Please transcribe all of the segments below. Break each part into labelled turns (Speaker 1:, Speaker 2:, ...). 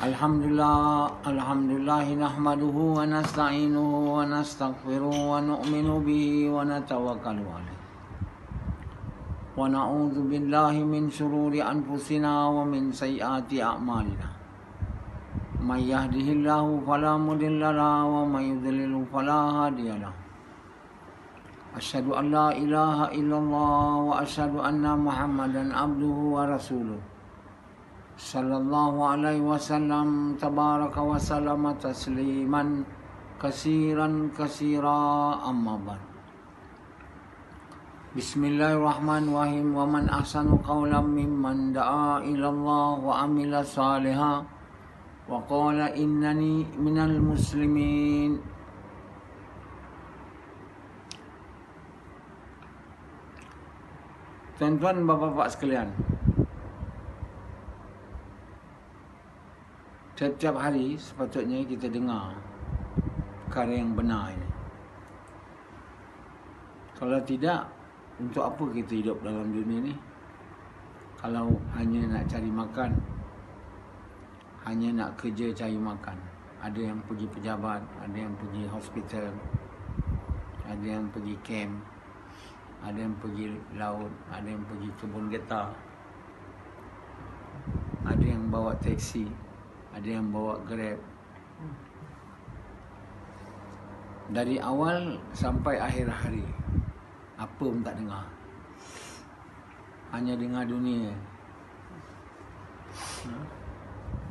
Speaker 1: Alhamdulillah nahmaduhu wa nasta'inuhu wa nastaghfiruhu wa nu'minu bihi wa natawakkalu alayh. Wa na'udzu billahi min shururi anfusina wa min sayyiati a'malina. May yahdihillahu fala mudilla lahu wa may yudlil fala hadiya lahu. Asyhadu an la ilaha illallah wa asyhadu anna Muhammadan abduhu wa rasuluh. Sallallahu alaihi wasallam tabaraka wa sallama tasliman kasiran kasira amma ba'd. Bismillahirrahmanirrahim. Wa man ahsanu qawlan mimman da'a ila Allah wa amila salihan wa qala innani minal muslimin. Tuan-tuan, bapa-bapa sekalian, setiap hari sepatutnya kita dengar perkara yang benar ini. Kalau tidak, untuk apa kita hidup dalam dunia ni? Kalau hanya nak cari makan, hanya nak kerja cari makan. Ada yang pergi pejabat, ada yang pergi hospital, ada yang pergi camp, ada yang pergi laut, ada yang pergi kebun getah, ada yang bawa teksi, ada yang bawa Grab. Dari awal sampai akhir hari, apa pun tak dengar. Hanya dengar dunia.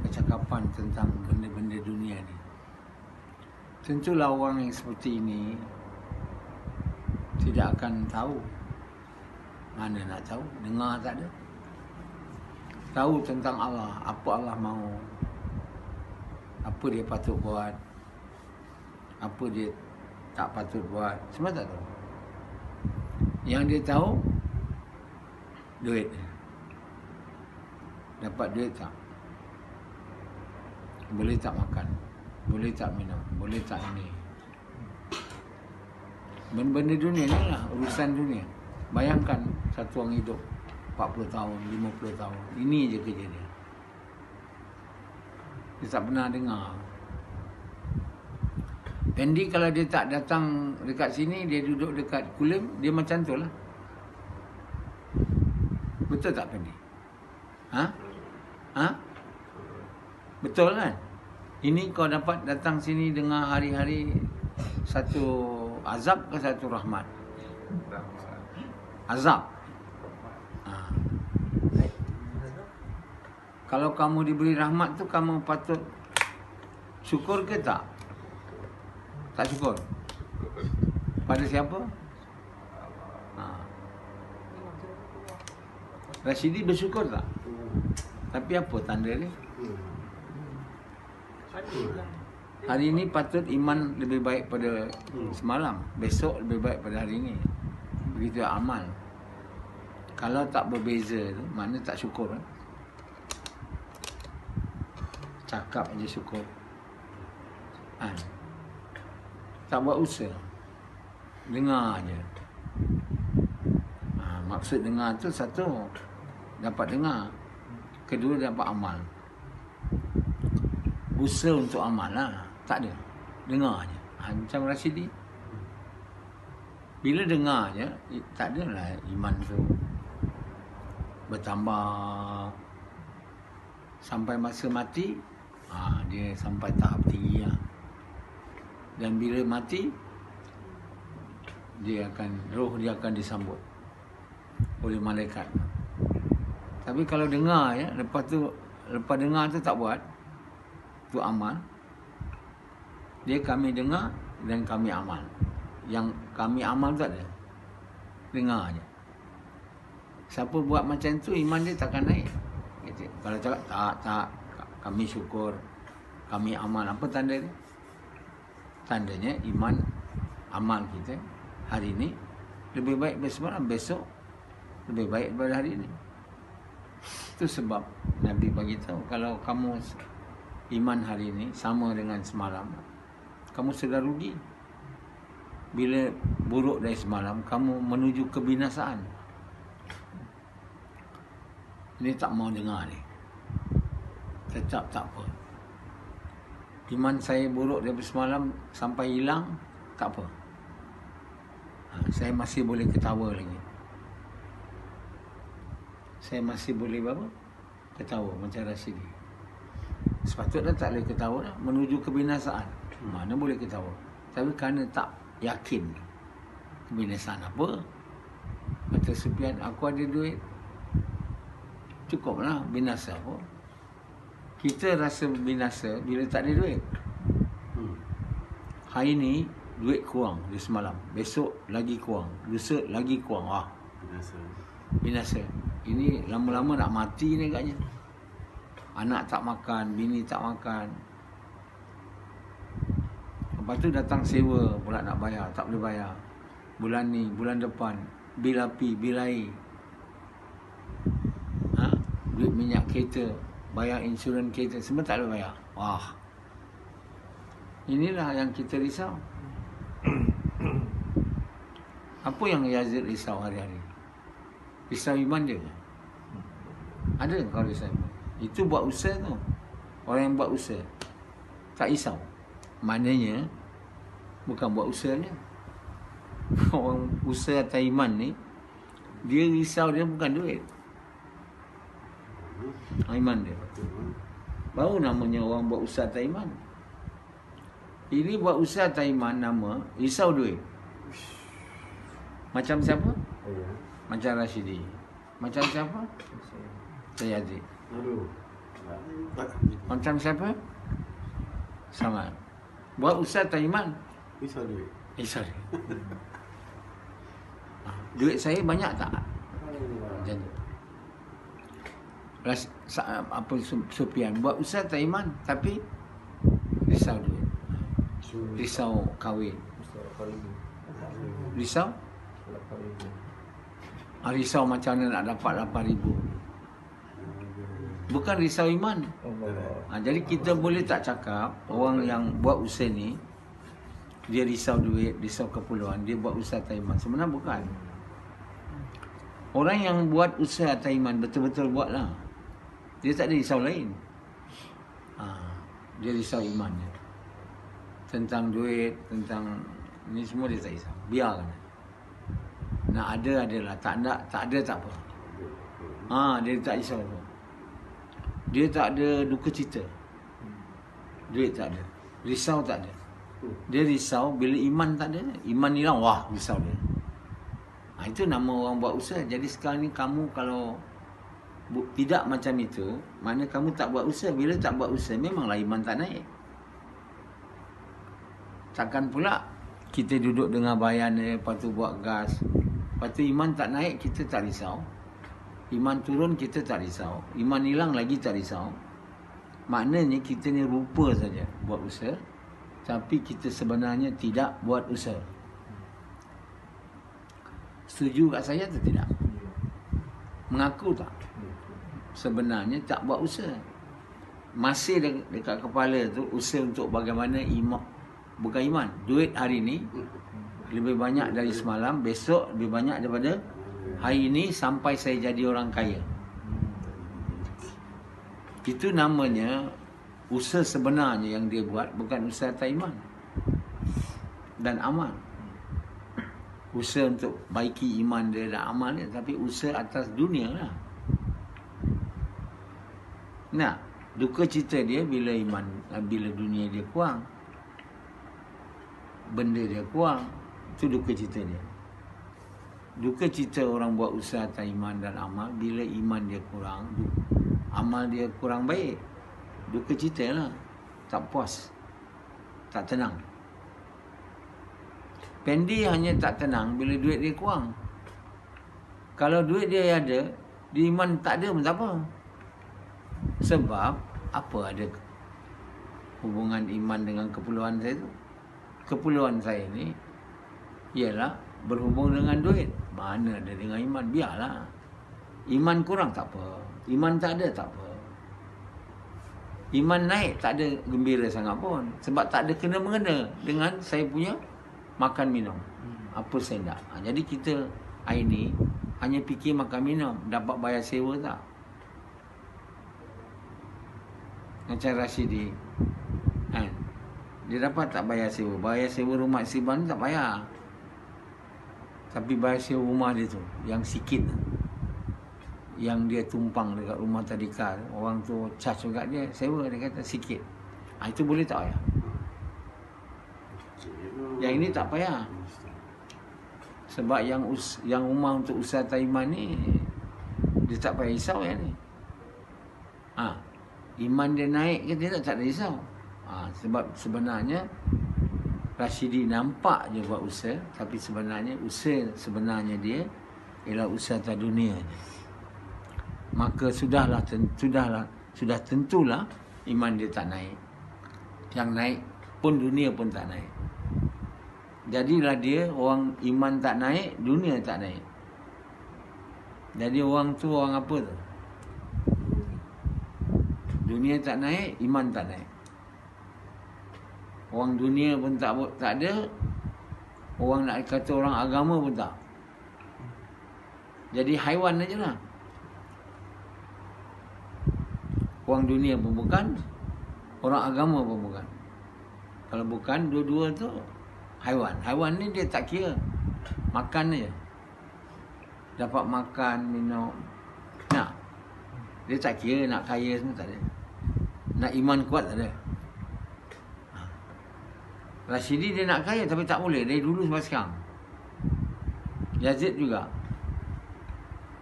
Speaker 1: Percakapan tentang benda-benda dunia ni. Tentulah orang yang seperti ini tidak akan tahu. Mana nak tahu? Dengar tak ada. Tahu tentang Allah, apa Allah mahu, apa dia patut buat, apa dia tak patut buat, semua tak tahu. Yang dia tahu, duit. Dapat duit tak? Boleh tak makan? Boleh tak minum? Boleh tak ini? Benda-benda dunia ni lah, urusan dunia. Bayangkan satu orang hidup 40 tahun, 50 tahun. Ini je kerja dia. Dia tak pernah dengar. Pendi kalau dia tak datang dekat sini, dia duduk dekat Kulim, dia macam tu lah. Betul tak Pendi? Betul kan? Ini kau dapat datang sini dengar hari-hari satu azab ke satu rahmat? Azab. Kalau kamu diberi rahmat tu, kamu patut syukur ke tak? Tak syukur? Pada siapa? Rashidi bersyukur tak? Tapi apa tanda ni? Hari ini patut iman lebih baik pada semalam. Besok lebih baik pada hari ini. Begitu amal. Kalau tak berbeza tu, makna tak syukur. Cakap aja syukur. Tak buat usaha. Dengar aja. Maksud dengar tu satu, dapat dengar. Kedua, dapat amal. Usaha untuk amal lah. Tak ada. Dengar aja. Macam Rashidi. Bila dengar je, tak adalah iman tu bertambah. Sampai masa mati, dia sampai tahap tinggi lah. Dan bila mati, roh dia akan disambut oleh malaikat. Tapi kalau dengar ya, lepas dengar tu tak buat, tu amal. Dia kami dengar dan kami amal. Yang kami amal tak ada. Dengar je. Siapa buat macam tu, iman dia takkan naik. Gitu. Kalau cakap tak, kami syukur, kami amal, apa tanda dia? Tandanya iman, amal kita hari ini lebih baik daripada semalam, besok lebih baik daripada hari ini. Itu sebab Nabi bagi tahu, kalau kamu iman hari ini sama dengan semalam, kamu sudah rugi. Bila buruk dari semalam, kamu menuju kebinasaan. Ini tak mau dengar ni. Tetap tak apa. Iman saya buruk daripada semalam sampai hilang, tak apa. Saya masih boleh ketawa lagi. Saya masih boleh apa? Ketawa macam Rashidi. Sepatutnya tak boleh ketawa dah. Menuju kebinasaan. Mana boleh ketawa. Tapi kerana tak yakin kebinasaan apa, kata Sufian, aku ada duit, cukuplah, binasa apa. Kita rasa binasa bila tak ada duit. Hari ni duit kurang di semalam, besok lagi kurang, lusa lagi kurang. Wah, binasa. Ini lama-lama nak mati ni agaknya. Anak tak makan, bini tak makan. Lepas tu datang sewa pula nak bayar, tak boleh bayar. Bulan ni, bulan depan, bil api, bil air. Duit minyak kereta, bayar insurans kereta, semua tak boleh bayar. Wah. Inilah yang kita risau. Apa yang Yazid risau hari-hari? Risau iman dia. Ada kau risau iman? Itu buat usaha tu. Orang yang buat usaha tak risau. Maknanya bukan buat usahanya. Orang usaha atas iman ni, dia risau dia bukan duit. Iman dia. Baru namanya orang buat usaha atas iman. Ini buat usaha atas iman nama risau duit. Macam siapa? Macam Rashidi. Macam siapa? Saya Aziz. Macam siapa? Sama. Buat usaha atas iman.
Speaker 2: Risau duit.
Speaker 1: Risau duit. Duit saya banyak tak? Macam tu. Apa Sufian buat usaha atas iman tapi risau duit. Risau kahwin. Risau? Risau macam mana nak dapat 8,000. Bukan risau iman. Jadi kita boleh tak cakap orang yang buat usaha ni dia risau duit, risau keperluan, dia buat usaha atas iman. Sebenarnya bukan. Orang yang buat usaha atas iman betul-betul buatlah. Dia tak ada risau lain. Dia risau iman dia. Tentang duit, tentang ni semua dia tak risau. Biarkan. Nak ada adalah, tak ada tak apa. Dia tak risau apa. Dia tak ada duka cita. Duit tak ada. Risau tak ada. Dia risau bila iman tak ada. Iman hilang, wah risau dia. Itu nama orang buat usaha. Jadi sekarang ni kamu kalau tidak macam itu, mana kamu tak buat usaha. Bila tak buat usaha, memanglah iman tak naik. Takkan pula kita duduk dengar bayan dia, lepas tu buat gas, lepas tu iman tak naik, kita tak risau. Iman turun, kita tak risau. Iman hilang lagi tak risau. Maknanya kita ni rupa saja buat usaha, tapi kita sebenarnya tidak buat usaha. Setuju kat saya atau tidak? Mengaku tak? Sebenarnya tak buat usaha. Masih dekat kepala tu usaha untuk bagaimana bukan iman. Duit hari ni lebih banyak dari semalam, besok lebih banyak daripada hari ini sampai saya jadi orang kaya. Itu namanya usaha sebenarnya yang dia buat, bukan usaha atas iman dan amal. Usaha untuk baiki iman dia dan amal dia, tapi usaha atas dunia lah. Nah, duka cita dia bila dunia dia kurang, benda dia kurang, itu duka cita dia. Duka cita orang buat usaha atas iman dan amal bila iman dia kurang, amal dia kurang baik. Duka cita lah. Tak puas, tak tenang. Pendi hanya tak tenang bila duit dia kurang. Kalau duit dia ada, di iman tak ada pun tak apa. Sebab apa ada hubungan iman dengan keperluan saya tu? Keperluan saya ni ialah berhubung dengan duit. Mana ada dengan iman? Biarlah. Iman kurang tak apa. Iman tak ada tak apa. Iman naik tak ada gembira sangat pun. Sebab tak ada kena-mengena dengan saya punya makan minum. Apa saya nak. Jadi kita hari ni hanya fikir makan minum. Dapat bayar sewa tak? Macam Rashidi. Dia dapat tak bayar sewa. Bayar sewa rumah Siban tak bayar. Tapi bayar sewa rumah dia tu, yang sikit, yang dia tumpang dekat rumah tadika, orang tu charge juga dia sewa, dia kata sikit. Itu boleh tak payah. Yang ini tak payah. Sebab yang rumah untuk usaha taiman ni, dia tak payah risau yang ni. Iman dia naik ke tidak, tak ada risau. Sebab sebenarnya Rashidi nampak je buat usaha, tapi sebenarnya usaha sebenarnya dia ialah usaha dunia. Maka sudah tentulah iman dia tak naik. Yang naik pun dunia pun tak naik. Jadilah dia orang iman tak naik, dunia tak naik. Jadi orang tu orang apa tu? Dunia tak naik, iman tak naik. Orang dunia pun tak ada. Orang nak kata orang agama pun tak. Jadi haiwan aja lah. Orang dunia pun bukan, orang agama pun bukan. Kalau bukan, dua-dua tu haiwan. Haiwan ni dia tak kira. Makan je. Dapat makan, minum. Nak. Dia tak kira nak kaya semua, tak ada. Nak iman kuat, tak ada. Rashidi dia nak kaya tapi tak boleh. Dari dulu sampai sekarang. Yazid juga.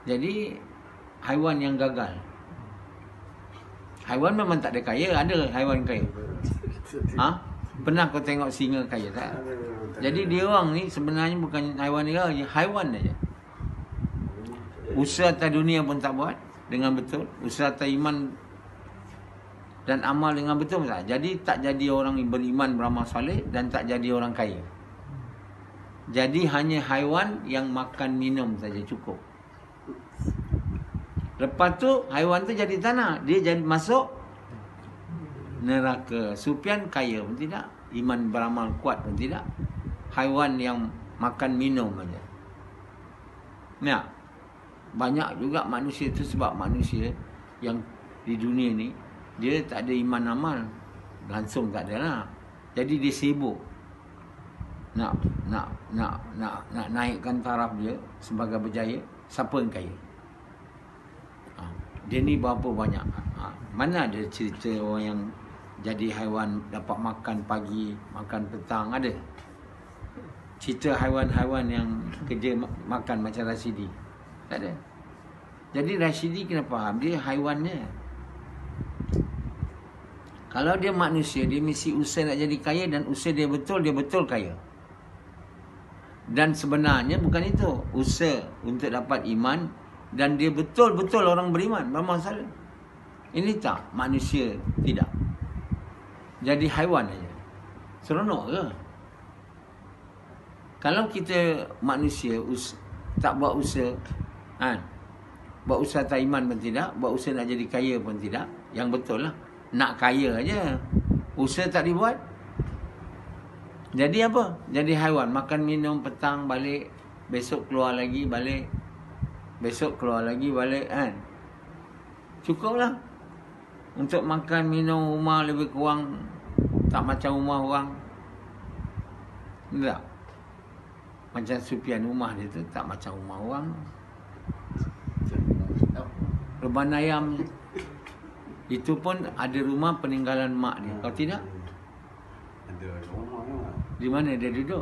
Speaker 1: Jadi haiwan yang gagal. Haiwan memang tak ada kaya. Ada haiwan kaya. Pernah kau tengok singa kaya tak? Jadi dia orang ni sebenarnya bukan haiwan dia, haiwan aja. Usaha atas dunia pun tak buat dengan betul. Usaha atas iman dan amal dengan betul tak. Jadi tak jadi orang beriman beramal soleh dan tak jadi orang kaya. Jadi hanya haiwan yang makan minum saja cukup. Lepas tu haiwan tu jadi tanah, dia jadi masuk neraka. Sufyan kaya pun tidak, iman beramal kuat pun tidak. Haiwan yang makan minum saja. Nah, banyak juga manusia tu sebab manusia yang di dunia ni dia tak ada iman amal, langsung tak ada lah. Jadi dia sibuk nak naikkan taraf dia sebagai berjaya. Siapa yang kaya? Dia ni berapa banyak? Mana ada cerita orang yang jadi haiwan dapat makan pagi, makan petang? Ada cerita haiwan-haiwan yang kerja makan macam Rashidi? Tak ada. Jadi Rashidi kena faham, dia haiwannya. Kalau dia manusia, dia mesti usaha nak jadi kaya, dan usaha dia betul kaya. Dan sebenarnya bukan itu. Usaha untuk dapat iman, dan dia betul-betul orang beriman, beramal soleh. Ini tak, manusia tidak. Jadi haiwan aja. Seronok ke? Kalau kita manusia tak buat usaha, buat usaha tak iman pun tidak, buat usaha nak jadi kaya pun tidak. Yang betul lah, nak kaya aja, usaha tak dibuat. Jadi apa? Jadi haiwan, makan minum petang balik, besok keluar lagi balik, besok keluar lagi balik, kan? Cukuplah untuk makan minum, rumah lebih kurang tak macam rumah orang. Tak. Macam Sufyan, rumah dia tu tak macam rumah orang. Reban ayam itu pun ada rumah peninggalan mak dia. Kalau tidak,
Speaker 2: ada rumah.
Speaker 1: di mana dia duduk?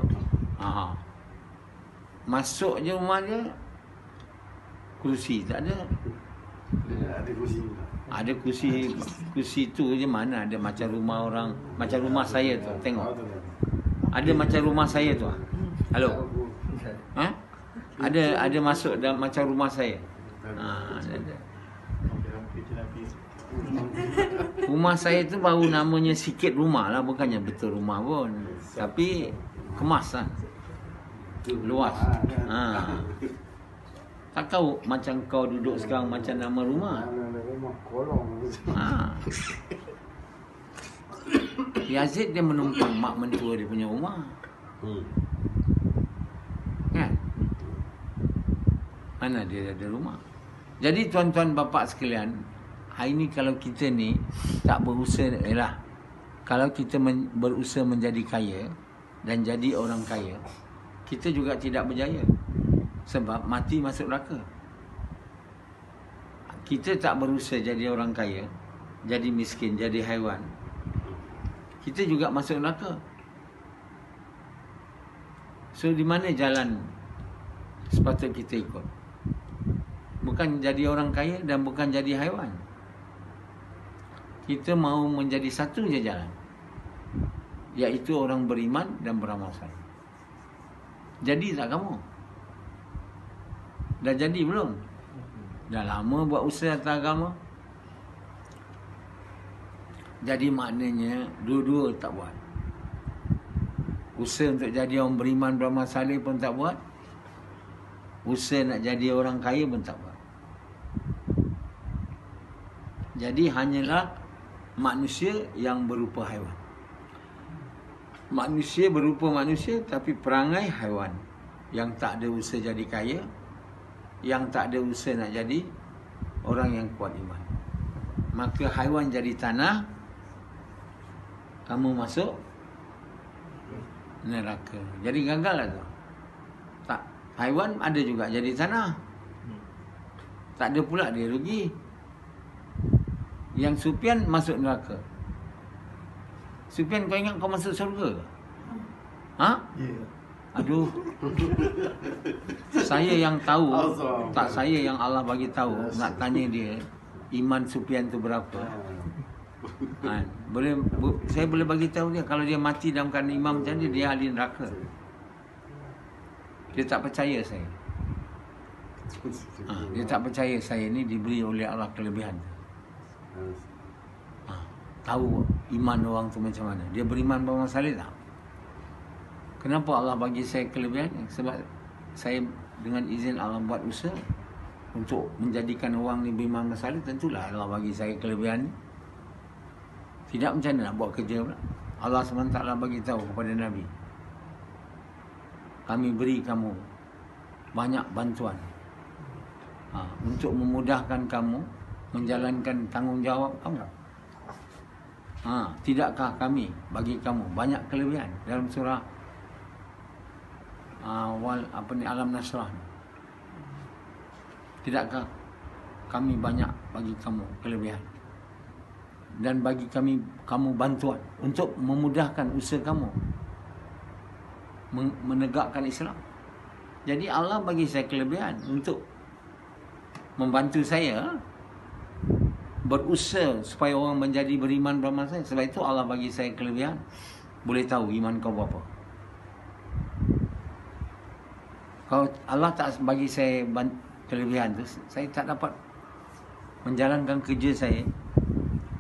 Speaker 1: Masuk je rumah dia, kursi tak ada.
Speaker 2: Ada kursi.
Speaker 1: Ada kursi tu je, mana ada macam rumah orang, macam rumah saya tu. Tengok. Ada macam rumah saya tu. Halo. Ada masuk dalam macam rumah saya. Ada. Rumah saya tu baru namanya sikit rumah lah, bukannya betul rumah pun. Tapi kemas lah. Luas. Tak tahu macam kau duduk sekarang macam nama rumah.
Speaker 2: Rumah kolong.
Speaker 1: Yazid dia menumpang mak mentua dia punya rumah. Kan? Mana dia ada rumah? Jadi tuan-tuan bapak sekalian, hari ni kalau kita ni tak berusaha, kalau kita berusaha menjadi kaya dan jadi orang kaya, kita juga tidak berjaya. Sebab mati masuk neraka. Kita tak berusaha jadi orang kaya, jadi miskin, jadi haiwan, kita juga masuk neraka. So di mana jalan sepatut kita ikut? Bukan jadi orang kaya dan bukan jadi haiwan. Kita mahu menjadi satu je jalan, iaitu orang beriman dan beramal saleh. Jadi tak kamu? Dah jadi belum? Dah lama buat usaha atas agama. Jadi maknanya dua-dua tak buat. Usaha untuk jadi orang beriman beramal saleh pun tak buat. Usaha nak jadi orang kaya pun tak buat. Jadi hanyalah manusia yang berupa haiwan. Manusia berupa manusia tapi perangai haiwan. Yang tak ada usaha jadi kaya, yang tak ada usaha nak jadi orang yang kuat iman. Maka haiwan jadi tanah, kamu masuk neraka. Jadi gagal lah tu. Tak, haiwan ada juga jadi tanah. Tak ada pula dia rugi. Yang Sufian masuk neraka. Sufian, kau ingat kau masuk surga ke? Ha?
Speaker 2: Ya.
Speaker 1: Aduh. Saya yang tahu, tak saya yang Allah bagi tahu. Nak tanya dia, iman Sufian tu berapa? Saya boleh bagi tahu dia, kalau dia mati dalam keadaan imam macam ni, dia ahli neraka. Dia tak percaya saya. Dia tak percaya saya ni diberi oleh Allah kelebihan. Tahu iman orang tu macam mana. Dia beriman beramal saleh tak? Kenapa Allah bagi saya kelebihan? Sebab saya dengan izin Allah buat usaha untuk menjadikan orang ni beriman beramal saleh. Tentulah Allah bagi saya kelebihan ni. Tidak macam mana nak buat kerja pula. Allah SWT bagi tahu kepada Nabi, kami beri kamu banyak bantuan untuk memudahkan kamu menjalankan tanggungjawab kamu. Tidakkah kami bagi kamu banyak kelebihan dalam surah Alam Nasrah? Tidakkah kami banyak bagi kamu kelebihan dan bagi kamu bantuan untuk memudahkan usaha kamu menegakkan Islam? Jadi Allah bagi saya kelebihan untuk membantu saya berusaha supaya orang menjadi beriman beramal saleh. Sebab itu Allah bagi saya kelebihan. Boleh tahu iman kau berapa. Kalau Allah tak bagi saya kelebihan tu, saya tak dapat menjalankan kerja saya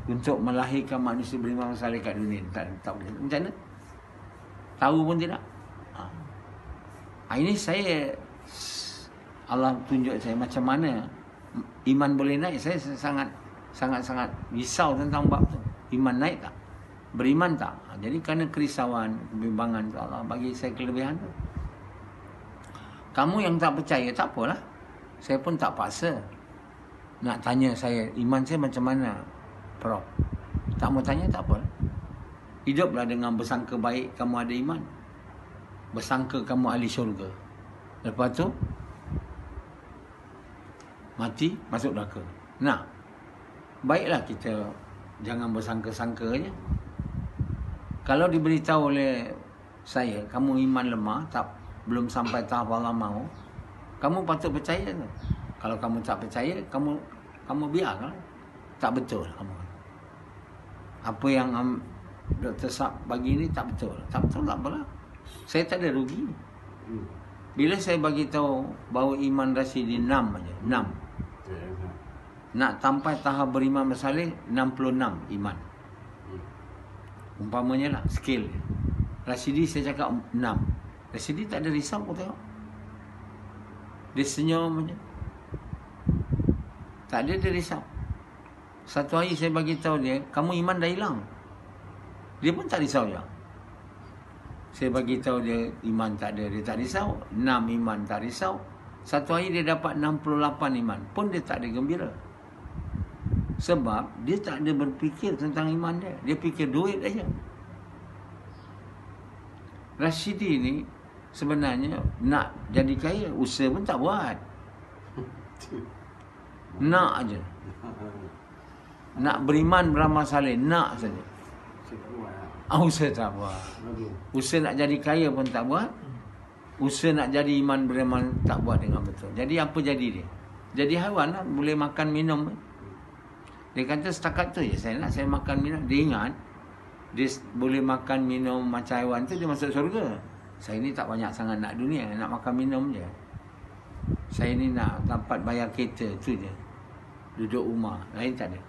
Speaker 1: untuk melahirkan manusia beriman saleh kat dunia. Tak boleh. Macam mana? Tahu pun tidak. Ini saya, Allah tunjuk saya macam mana iman boleh naik. Saya sangat risau tentang bab tu. Iman naik tak? Beriman tak? Jadi kerana kerisauan, kebimbangan tu, Allah bagi saya kelebihan tu. Kamu yang tak percaya, tak apalah. Saya pun tak paksa nak tanya saya, iman saya macam mana, Prof? Tak mau tanya, tak apalah. Hiduplah dengan bersangka baik kamu ada iman. Bersangka kamu ahli syurga. Lepas tu mati, masuk neraka. Nah, baiklah kita jangan bersangka-sangkanya. Kalau diberitahu oleh saya, kamu iman lemah, belum sampai tahap Allah mahu, kamu patut percaya tu. Kalau kamu tak percaya, kamu biarkan. Tak betul kamu. Apa yang Dr. Sab bagi ni tak betul. Tak betul tak apalah. Saya tak ada rugi. Bila saya bagi tahu bahawa iman Rasidi 6 aja, 6. Nak sampai tahap beriman bersaleh 66 iman. Umpamanya lah skill. Rasidi saya cakap 6. Rasidi tak ada risau pun tengok. Dia senyum aja. Tak ada dia risau. Satu hari saya bagi tahu dia, kamu iman dah hilang. Dia pun tak risau je. Saya bagi tahu dia iman tak ada, dia tak risau. 6 iman tak risau. Satu hari dia dapat 68 iman, pun dia tak ada gembira. Sebab dia tak ada berfikir tentang iman dia. Dia fikir duit aja. Rashidi ni sebenarnya nak jadi kaya, usaha pun tak buat. Nak aja. Nak beriman, beramal saleh, nak saja. Usaha tak buat. Usaha nak jadi kaya pun tak buat. Usaha nak jadi iman beramal tak buat dengan betul. Jadi apa jadi dia? Jadi haiwan lah, boleh makan minum. Dia kata setakat tu je saya makan minum. Dia ingat dia boleh makan minum macam haiwan tu, dia masuk syurga. Saya ni tak banyak sangat nak dunia, nak makan minum je. Saya ni nak dapat bayar kereta tu je. Duduk rumah, lain tak ada.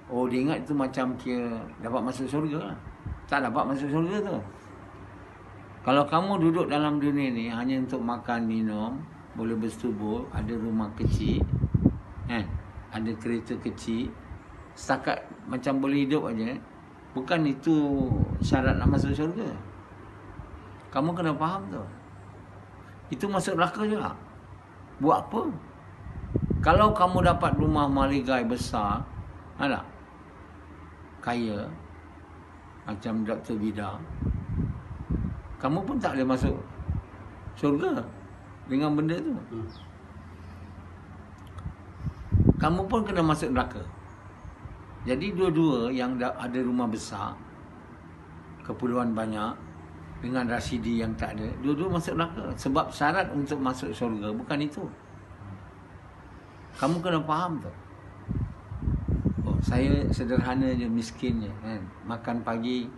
Speaker 1: Oh, dia ingat tu macam kira dapat masuk syurga lah. Tak dapat masuk syurga tu. Kalau kamu duduk dalam dunia ni hanya untuk makan, minum, boleh bersetubuh, ada rumah kecil, kan? Ada kereta kecil, setakat macam boleh hidup aja, bukan itu syarat nak masuk syurga. Kamu kena faham tu. Itu masuk neraka juga. Buat apa? Kalau kamu dapat rumah maligai besar, ada kaya macam Dr. Bida, kamu pun tak boleh masuk syurga dengan benda tu. Kamu pun kena masuk neraka. Jadi dua-dua yang ada rumah besar, keperluan banyak, dengan Rashidi yang tak ada, dua-dua masuk neraka. Sebab syarat untuk masuk syurga bukan itu. Kamu kena faham tu. Oh, saya sederhana je, miskin je, kan? Makan pagi,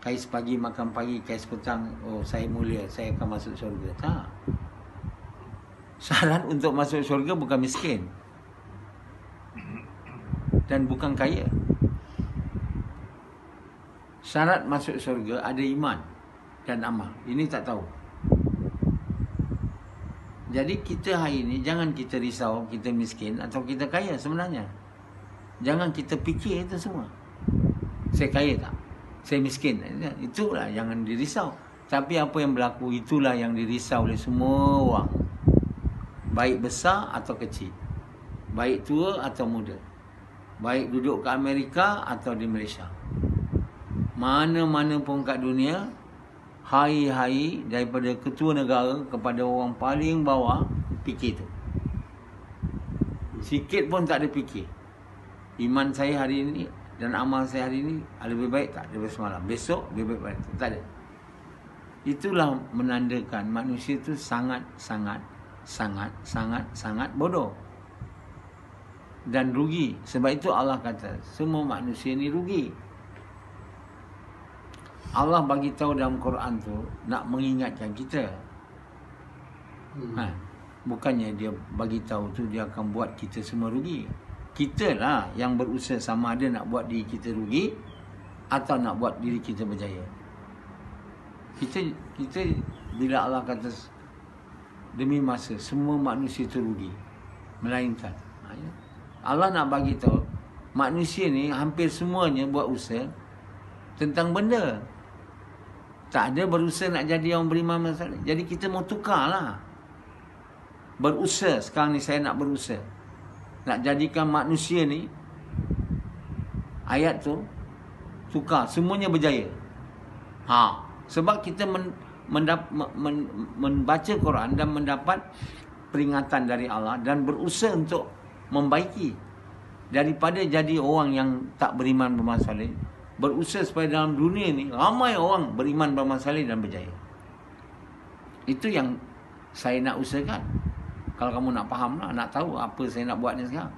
Speaker 1: kais pagi makan pagi, kais petang, oh saya mulia, saya akan masuk syurga. Tak. Syarat untuk masuk syurga bukan miskin dan bukan kaya. Syarat masuk syurga ada iman dan amal. Ini tak tahu. Jadi kita hari ini jangan kita risau kita miskin atau kita kaya sebenarnya. Jangan kita fikir itu semua. Saya kaya tak? Saya miskin. Itulah jangan dirisau. Tapi apa yang berlaku itulah yang dirisau oleh semua orang. Baik besar atau kecil. Baik tua atau muda. Baik duduk ke Amerika atau di Malaysia. Mana-mana pun kat dunia, hari-hari daripada ketua negara kepada orang paling bawah, fikir tu. Sikit pun tak ada fikir. Iman saya hari ini dan amal saya hari ini lebih baik tak daripada semalam. Besok lebih baik tu. Tak ada. Itulah menandakan manusia itu sangat bodoh. Dan rugi. Sebab itu Allah kata, semua manusia ni rugi. Allah bagi tahu dalam Quran tu nak mengingatkan kita. Bukannya dia bagi tahu tu dia akan buat kita semua rugi. Kita lah yang berusaha sama ada nak buat diri kita rugi atau nak buat diri kita berjaya. Kita bila Allah kata demi masa semua manusia itu rugi, melainkan Allah nak bagi tahu manusia ni hampir semuanya buat usaha tentang benda. Tak ada berusaha nak jadi orang beriman masalah. Jadi kita mau tukarlah. Berusaha. Sekarang ni saya nak berusaha. Nak jadikan manusia ni, ayat tu, tukar. Semuanya berjaya. Sebab kita membaca Quran dan mendapat peringatan dari Allah dan berusaha untuk membaiki. Daripada jadi orang yang tak beriman bermasalah, berusaha supaya dalam dunia ni ramai orang beriman bermasalah dan berjaya. Itu yang saya nak usahakan. Kalau kamu nak faham lah, nak tahu apa saya nak buat ni sekarang.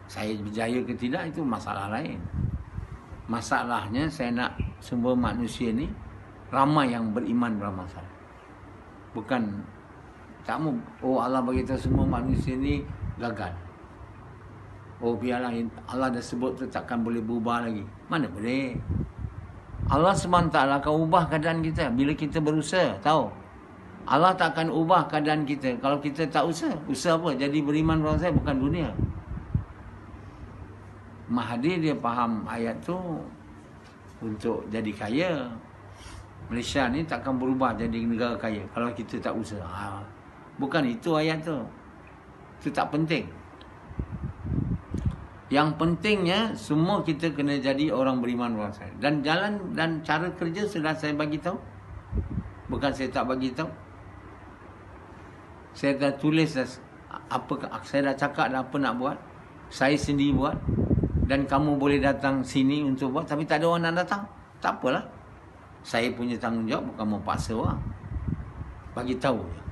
Speaker 1: Saya berjaya ke tidak itu masalah lain. Masalahnya saya nak semua manusia ni ramai yang beriman bermasalah. Bukan tak mau, oh Allah bagi tahu semua manusia ni gagal. Oh biarlah, Allah dah sebut tu takkan boleh berubah lagi. Mana boleh. Allah SWT akan ubah keadaan kita bila kita berusaha. Tahu, Allah tak akan ubah keadaan kita kalau kita tak usaha. Usaha apa? Jadi beriman berusaha bukan dunia. Mahathir dia faham ayat tu untuk jadi kaya. Malaysia ni takkan berubah jadi negara kaya kalau kita tak usaha. Bukan itu ayat tu. Itu tak penting. Yang pentingnya semua kita kena jadi orang beriman kepada saya. Dan jalan dan cara kerja sudah saya bagi tahu. Bukan saya tak bagi tahu. Saya dah tulis dah saya dah cakap dah apa nak buat. Saya sendiri buat. Dan kamu boleh datang sini untuk buat, tapi tak ada orang nak datang. Tak apalah. Saya punya tanggungjawab bukan mau paksa orang. Bagi tahu je.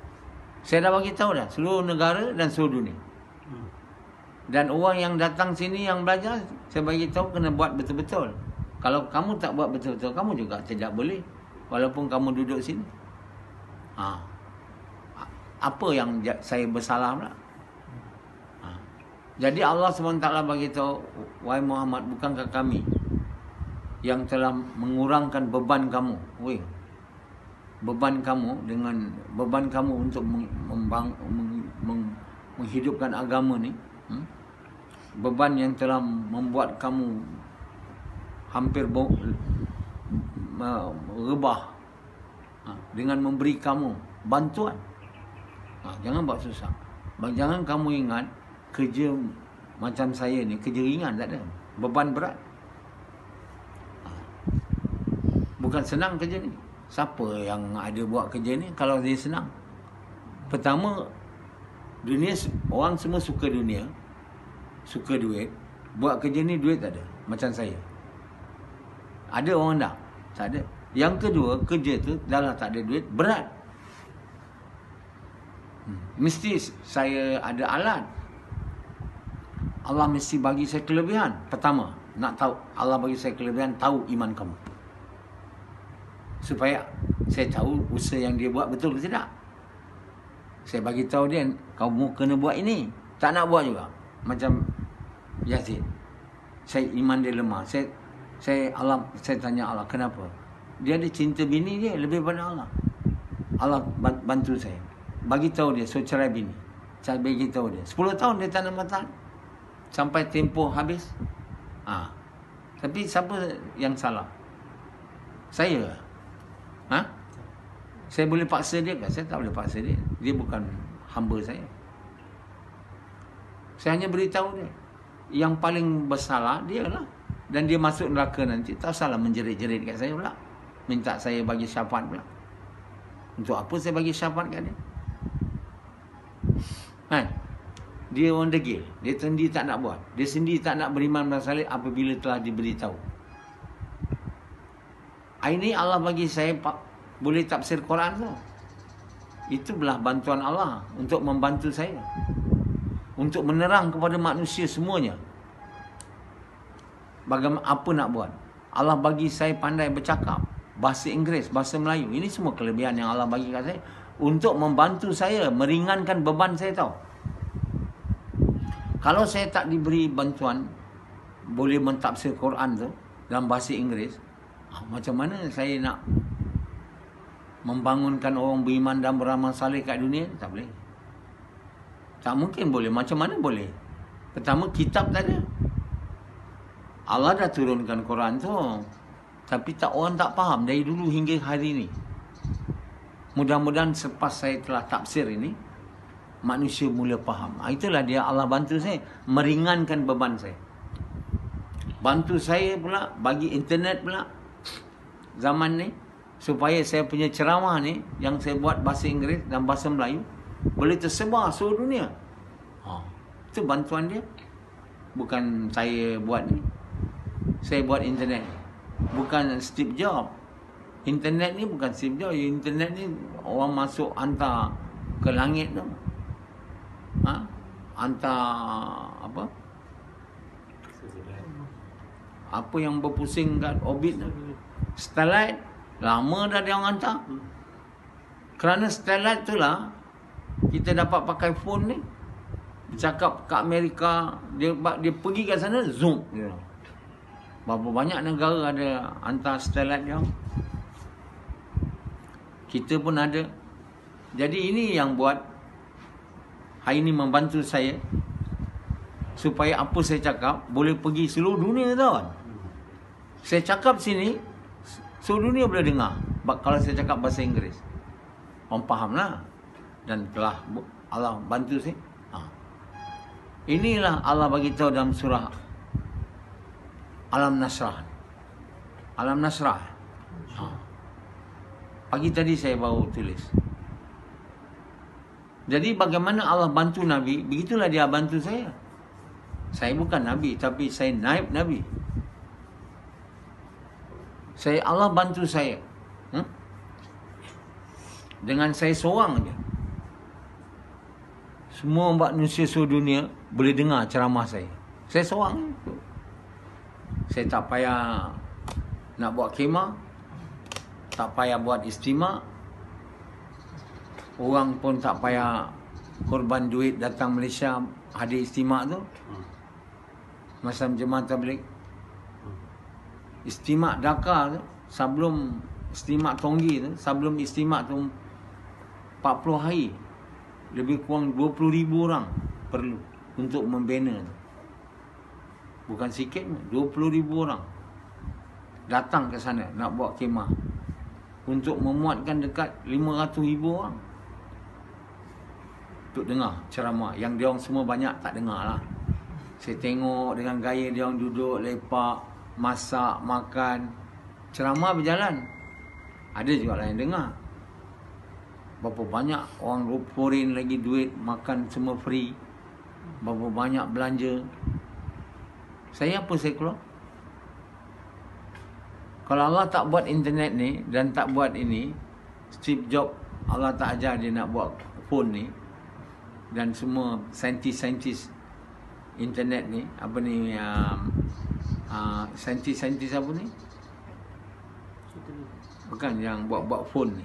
Speaker 1: Saya dah bagi tahu dah seluruh negara dan seluruh dunia. Dan orang yang datang sini yang belajar, saya bagi tahu kena buat betul-betul. Kalau kamu tak buat betul-betul, kamu juga tidak boleh. Walaupun kamu duduk sini. Apa yang saya bersalah pula? Jadi Allah SWT bagi tahu, wahai Muhammad, bukankah kami yang telah mengurangkan beban kamu? Beban kamu dengan beban kamu untuk menghidupkan agama ni. Beban yang telah membuat kamu hampir rebah dengan memberi kamu bantuan. Jangan buat susah. Jangan kamu ingat kerja macam saya ni kerja ringan, tak ada. Beban berat. Bukan senang kerja ni. Siapa yang ada buat kerja ni kalau dia senang? Pertama, dunia, orang semua suka dunia, suka duit. Buat kerja ni duit tak ada. Macam saya. Ada orang tak? Tak ada. Yang kedua, kerja tu dah lah tak ada duit, berat. Mesti saya ada alat. Allah mesti bagi saya kelebihan. Pertama, nak tahu Allah bagi saya kelebihan, tahu iman kamu. Supaya saya tahu usaha yang dia buat betul ke tidak. Saya bagi tahu dia, kamu kena buat ini. Tak nak buat juga. Macam Yazid. Saya iman dia lemah. Saya tanya Allah, kenapa? Dia ada cinta bini dia lebih pada Allah. Allah bantu saya. Bagi tahu dia, so cerai bini. Saya bagi tahu dia. 10 tahun dia tak nak matahan. Sampai tempoh habis. Tapi siapa yang salah? Saya. Saya boleh paksa dia kan? Saya tak boleh paksa dia. Dia bukan hamba saya. Saya hanya beritahu dia. Yang paling bersalah dia lah. Dan dia masuk neraka nanti. Tak salah menjerit-jerit kat saya pula. Minta saya bagi syafaat pula. Untuk apa saya bagi syafaat kat dia? Dia orang degil. Dia sendiri tak nak buat. Dia sendiri tak nak beriman pada salib apabila telah diberitahu. Ini Allah bagi saya boleh tafsir Quran tu. Itu belah bantuan Allah untuk membantu saya. Untuk menerang kepada manusia semuanya. Bagaimana apa nak buat? Allah bagi saya pandai bercakap. Bahasa Inggeris, bahasa Melayu. Ini semua kelebihan yang Allah bagi kat saya. Untuk membantu saya, meringankan beban saya tahu. Kalau saya tak diberi bantuan, boleh mentafsir Quran tu dalam bahasa Inggeris, macam mana saya nak membangunkan orang beriman dan beramal saleh kat dunia? Tak boleh. Tak mungkin boleh. Macam mana boleh? Pertama, kitab tak ada. Allah dah turunkan Quran tu. Tapi orang tak faham dari dulu hingga hari ini. Mudah-mudahan selepas saya telah tafsir ini, manusia mula faham. Itulah dia Allah bantu saya. Meringankan beban saya. Bantu saya pula, bagi internet pula. Zaman ni. Supaya saya punya ceramah ni, yang saya buat bahasa Inggeris dan bahasa Melayu, boleh tersebar seluruh dunia. Itu bantuan dia. Bukan saya buat ni. Saya buat internet. Bukan Steve Jobs. Internet ni bukan Steve Jobs. Internet ni orang masuk hantar ke langit tu. Hantar apa? Apa yang berpusing kat orbit tu? Starlight. Lama dah dia orang hantar. Kerana Starlight tu lah kita dapat pakai phone ni. Bercakap ke Amerika, dia pergi kat sana, zoom. Berapa banyak negara ada hantar Starlight dia. Kita pun ada. Jadi ini yang buat hari ini membantu saya supaya apa saya cakap boleh pergi seluruh dunia tau kan. Saya cakap sini, seluruh dunia boleh dengar. Kalau saya cakap bahasa Inggeris, orang faham lah. Dan telah Allah bantu saya. Inilah Allah bagi tahu dalam surah Alam Nasrah. Alam Nasrah. Pagi tadi saya baru tulis. Jadi bagaimana Allah bantu Nabi, begitulah dia bantu saya. Saya bukan Nabi, tapi saya naib Nabi. Allah bantu saya. Dengan saya seorang je. Semua manusia seluruh dunia boleh dengar ceramah saya. Saya seorang. Saya tak payah nak buat khemah, tak payah buat istimak. Orang pun tak payah korban duit datang Malaysia hadir istimak tu. Masa jemaah tabligh. Istimak Dakar tu, sebelum istimak Tonggi tu, sebelum istimak tu 40 hari, lebih kurang 20,000 orang perlu untuk membina tu. Bukan sikit, 20,000 orang datang ke sana nak buat khemah untuk memuatkan dekat 500,000 orang untuk dengar ceramah. Yang dia orang semua banyak tak dengar lah. Saya tengok dengan gaya dia orang duduk lepak, masak, makan, ceramah berjalan. Ada juga lah yang dengar. Berapa banyak orang foreign lagi duit, makan semua free. Berapa banyak belanja. Saya apa saya keluar? Kalau Allah tak buat internet ni dan tak buat ini, Steve Jobs, Allah tak ajar dia nak buat phone ni, dan semua saintis-saintis internet ni, apa ni, saintis-saintis apa ni? Bukan yang buat phone ni,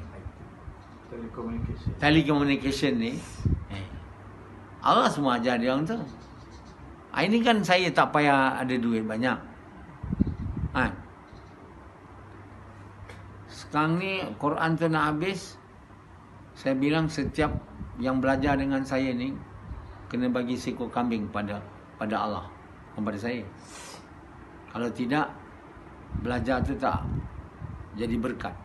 Speaker 1: Telecommunication ni, Allah semua ajar dia orang tu. Ini kan saya tak payah ada duit banyak. Sekarang ni Quran tu nak habis. Saya bilang setiap yang belajar dengan saya ni kena bagi seekor kambing pada Allah, kepada saya. Kalau tidak, belajar tu tak jadi berkat.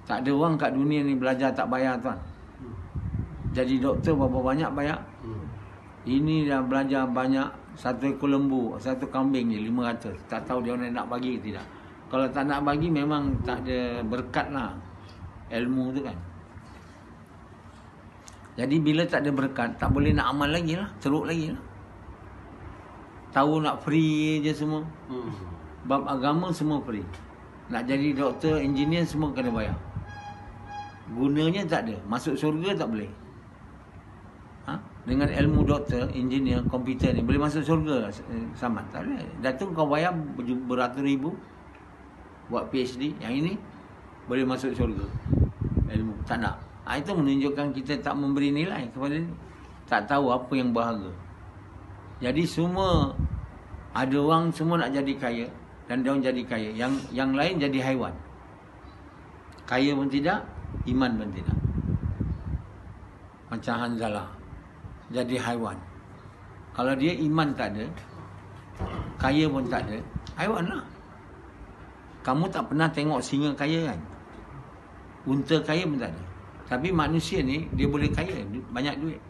Speaker 1: Tak ada orang kat dunia ni belajar tak bayar, tuan. Jadi doktor berapa banyak bayar? Ini dah belajar banyak, satu ekor lembu, satu kambing je 500. Tak tahu dia orang nak bagi ke tidak. Kalau tak nak bagi memang tak ada berkat lah ilmu tu kan. Jadi bila tak ada berkat, tak boleh nak amal lagi lah, teruk lagi lah. Tahu nak free je semua. Bab agama semua free. Nak jadi doktor, engineer semua kena bayar. Gunanya tak ada. Masuk syurga tak boleh. Dengan ilmu doktor, engineer, komputer ni boleh masuk syurga sama? Tak boleh. Datuk kau bayar beratus ribu buat PhD. Yang ini boleh masuk syurga. Ilmu tak nak. Itu menunjukkan kita tak memberi nilai kepada ni. Tak tahu apa yang berharga. Jadi semua, ada orang semua nak jadi kaya, dan dia orang jadi kaya. Yang lain jadi haiwan. Kaya pun tidak, iman pun tidak. Macam Hanzalah, jadi haiwan. Kalau dia iman tak ada, kaya pun tak ada, haiwan lah. Kamu tak pernah tengok singa kaya kan? Unta kaya pun tak ada. Tapi manusia ni, dia boleh kaya, banyak duit.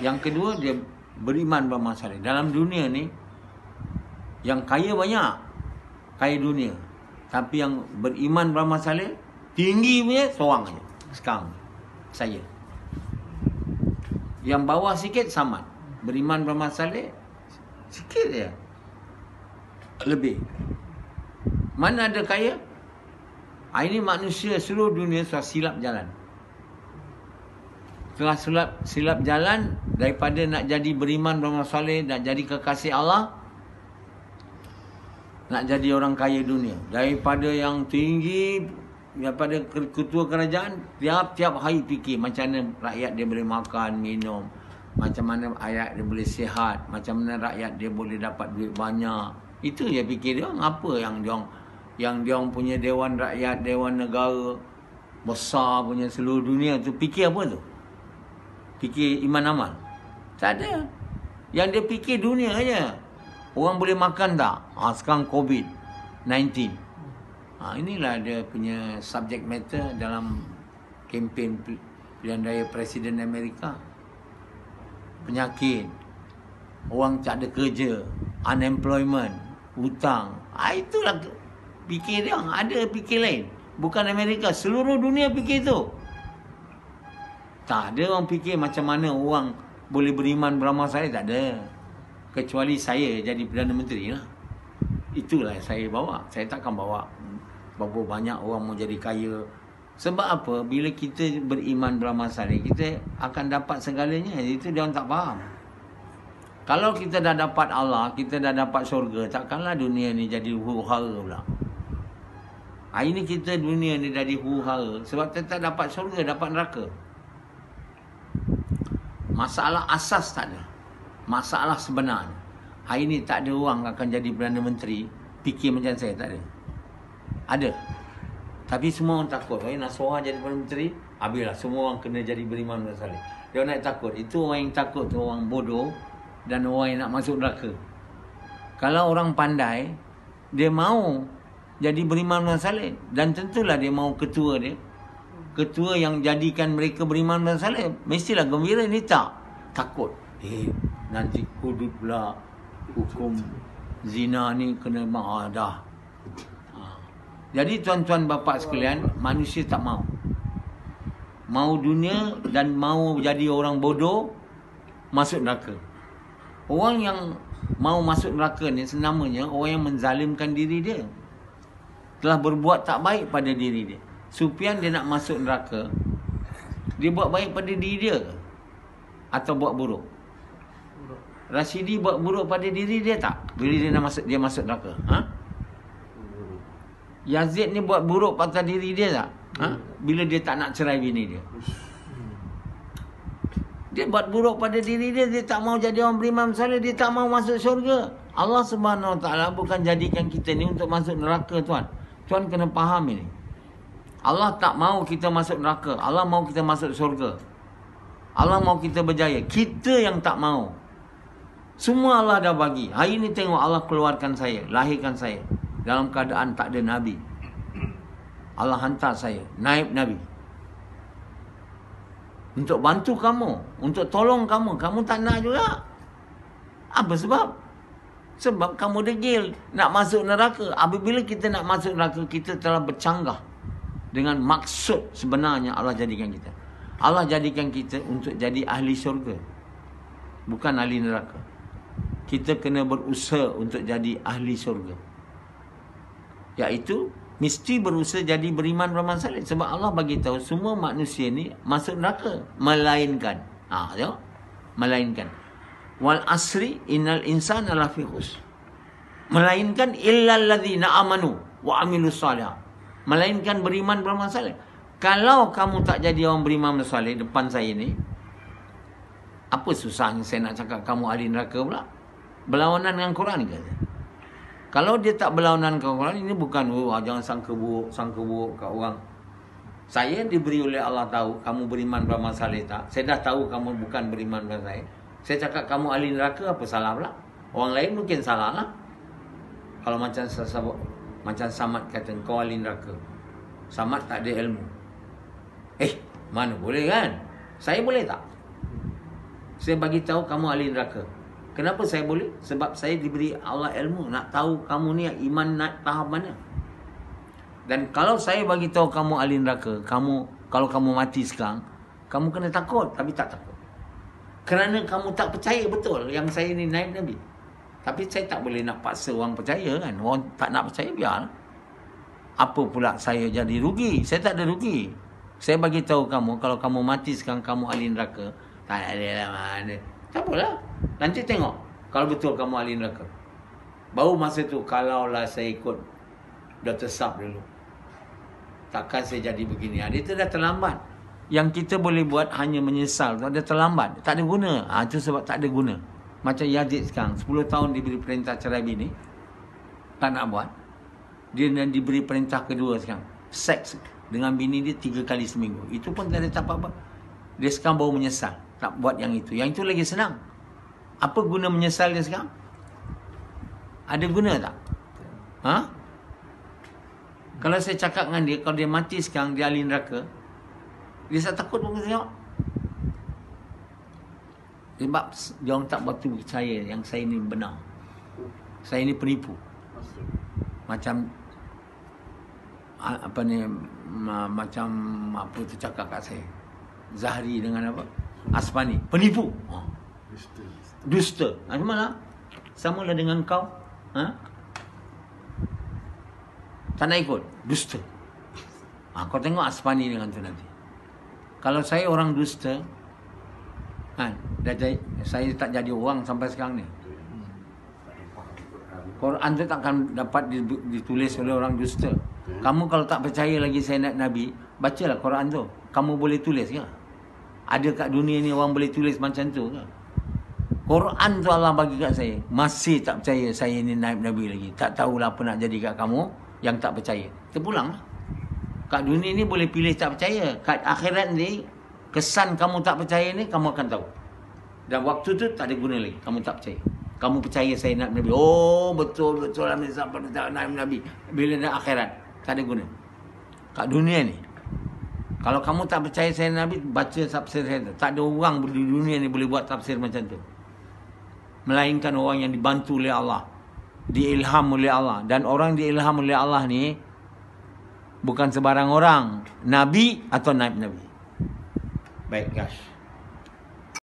Speaker 1: Yang kedua, dia beriman bermasalah. Dalam dunia ni, yang kaya banyak, kaya dunia. Tapi yang beriman bermasalah, tinggi punya seorang je. Sekarang, saya. Yang bawah sikit, Samad. Beriman bermasalah, sikit je. Lebih. Mana ada kaya? Ini manusia seluruh dunia sudah silap jalan. Setelah silap jalan, daripada nak jadi beriman bermasalah, nak jadi kekasih Allah, nak jadi orang kaya dunia. Daripada yang tinggi, daripada ketua kerajaan, tiap-tiap hari fikir macam mana rakyat dia boleh makan, minum, macam mana rakyat dia boleh sihat, macam mana rakyat dia boleh dapat duit banyak. Itu je fikir dia orang. Apa yang dia orang punya Dewan Rakyat, Dewan Negara besar punya seluruh dunia tu fikir apa tu? Fikir iman amal? Tak ada. Yang dia fikir dunia aja. Orang boleh makan tak? Sekarang COVID-19. Inilah dia punya subject matter dalam kempen pilihan raya Presiden Amerika. Penyakit. Orang tak ada kerja, unemployment, hutang. Itulah fikir dia. Ada fikir lain. Bukan Amerika, seluruh dunia fikir tu. Tak ada orang fikir macam mana orang boleh beriman beramal saleh, tak ada. Kecuali saya jadi Perdana Menteri lah. Itulah saya bawa. Saya takkan bawa berapa banyak orang mau jadi kaya. Sebab apa? Bila kita beriman beramal saleh, kita akan dapat segalanya. Itu dia orang tak faham. Kalau kita dah dapat Allah, kita dah dapat syurga, takkanlah dunia ni jadi huru-hara pula. Hari ni kita dunia ni jadi huru-hara sebab kita tak dapat syurga, dapat neraka. Masalah asas tak ada. Masalah sebenarnya. Hari ni tak ada orang akan jadi Perdana Menteri fikir macam saya, tak ada. Ada. Tapi semua orang takut. Nasrullah jadi Perdana Menteri, habislah semua orang kena jadi beriman beramal saleh. Dia nak takut. Itu orang yang takut tu orang bodoh dan orang yang nak masuk neraka. Kalau orang pandai, dia mau jadi beriman beramal saleh, dan tentulah dia mau ketua dia. Ketua yang jadikan mereka beriman beramal saleh mestilah gembira. Ni tak, takut. Nanti hudud pula, hukum zina ni kena dah. Jadi tuan-tuan bapa sekalian, manusia tak mau. Mau dunia dan mau jadi orang bodoh, masuk neraka. Orang yang mau masuk neraka ni senamanya orang yang menzalimkan diri dia. Telah berbuat tak baik pada diri dia. Sufyan dia nak masuk neraka, dia buat baik pada diri dia ke? Atau buat buruk? Rashidi buat buruk pada diri dia tak? Bila dia masuk neraka. Yazid ni buat buruk pada diri dia tak? Bila dia tak nak cerai bini dia. Dia buat buruk pada diri dia. Dia tak mau jadi orang beriman saleh. Dia tak mau masuk syurga. Allah Subhanahu Wa Taala bukan jadikan kita ni untuk masuk neraka, tuan. Tuan kena faham ini. Allah tak mau kita masuk neraka. Allah mau kita masuk syurga. Allah mau kita berjaya. Kita yang tak mau. Semua Allah dah bagi. Hari ni tengok Allah keluarkan saya, lahirkan saya dalam keadaan tak ada Nabi. Allah hantar saya, naib Nabi, untuk bantu kamu, untuk tolong kamu. Kamu tak nak juga. Apa sebab? Sebab kamu degil nak masuk neraka. Apabila kita nak masuk neraka, kita telah bercanggah dengan maksud sebenarnya Allah jadikan kita. Allah jadikan kita untuk jadi ahli syurga, bukan ahli neraka. Kita kena berusaha untuk jadi ahli syurga, iaitu mesti berusaha jadi beriman beramal saleh. Sebab Allah bagi tahu semua manusia ni masuk neraka, melainkan tengok, melainkan wal asri innal insana lafi khusr, melainkan illal ladzina amanu wa amilus shalihat, melainkan beriman beramal saleh. Kalau kamu tak jadi orang beriman beramal saleh depan saya ni, apa susahnya saya nak cakap kamu ahli neraka pula? Berlawanan dengan Quran ke? Kalau dia tak berlawanan dengan Quran, ini bukan jangan sangka buruk kat orang. Saya diberi oleh Allah tahu kamu beriman beramal saleh tak? Saya dah tahu kamu bukan beriman beramal saleh. Saya cakap kamu ahli neraka, apa salah pula? Orang lain mungkin salah lah. Kalau macam Samad kata kau ahli neraka, Samad tak ada ilmu. Mana boleh kan? Saya boleh tak? Saya bagi tahu kamu ahli neraka. Kenapa saya boleh? Sebab saya diberi Allah ilmu, nak tahu kamu ni iman nak tahap mana. Dan kalau saya bagi tahu kamu ahli neraka, kalau kamu mati sekarang, kamu kena takut, tapi tak takut. Kerana kamu tak percaya betul yang saya ni naib Nabi. Tapi saya tak boleh nak paksa orang percaya kan. Orang tak nak percaya, biar. Apa pula saya jadi rugi? Saya tak ada rugi. Saya bagi tahu kamu, kalau kamu mati sekarang kamu ahli neraka, tak ada lah mana. Tak apalah. Nanti tengok kalau betul kamu ahli neraka. Baru masa tu kalaulah saya ikut Dr. Sab dulu, takkan saya jadi begini. Itu dah terlambat. Yang kita boleh buat hanya menyesal. Dah terlambat. Tak ada guna. Itu sebab tak ada guna. Macam Yazid sekarang 10 tahun diberi perintah cerai bini, tak nak buat. Dia diberi perintah kedua sekarang, seks dengan bini dia 3 kali seminggu. Itu pun tak ada apa-apa. Dia sekarang baru menyesal tak buat yang itu. Yang itu lagi senang. Apa guna menyesal dia sekarang? Ada guna tak? Kalau saya cakap dengan dia, kalau dia mati sekarang, dia ahli neraka, dia tak takut pun tengok. Sebab dia orang tak betul percaya yang saya ni benar. Saya ni penipu. Macam apa ni, macam apa tu cakap kat saya. Zahri dengan apa? Asmani. Penipu. Dusta. Macam mana? Samalah dengan kau. Tak nak ikut. Dusta. Kau tengok Asmani dengan tu nanti. Kalau saya orang dusta, saya tak jadi orang sampai sekarang ni. Quran tu takkan dapat ditulis oleh orang dusta. Kamu kalau tak percaya lagi saya Nabi, bacalah Quran tu. Kamu boleh tulis ke? Ada kat dunia ni orang boleh tulis macam tu ke? Quran tu Allah bagi kat saya. Masih tak percaya saya ni naib Nabi lagi. Tak tahulah apa nak jadi kat kamu yang tak percaya. Terpulang lah. Kat dunia ni boleh pilih tak percaya. Kat akhirat ni, kesan kamu tak percaya ni, kamu akan tahu. Dan waktu tu tak ada guna lagi. Kamu tak percaya. Kamu percaya saya naib Nabi. Oh, betul-betul Nabi sampai naib Nabi. Bila dah akhirat, tak ada guna. Kat dunia ni. Kalau kamu tak percaya saya Nabi, baca tafsir saya tu. Tak ada orang di dunia ni boleh buat tafsir macam tu. Melainkan orang yang dibantu oleh Allah. Diilham oleh Allah. Dan orang diilham oleh Allah ni, bukan sebarang orang. Nabi atau naib Nabi. Baik, guys.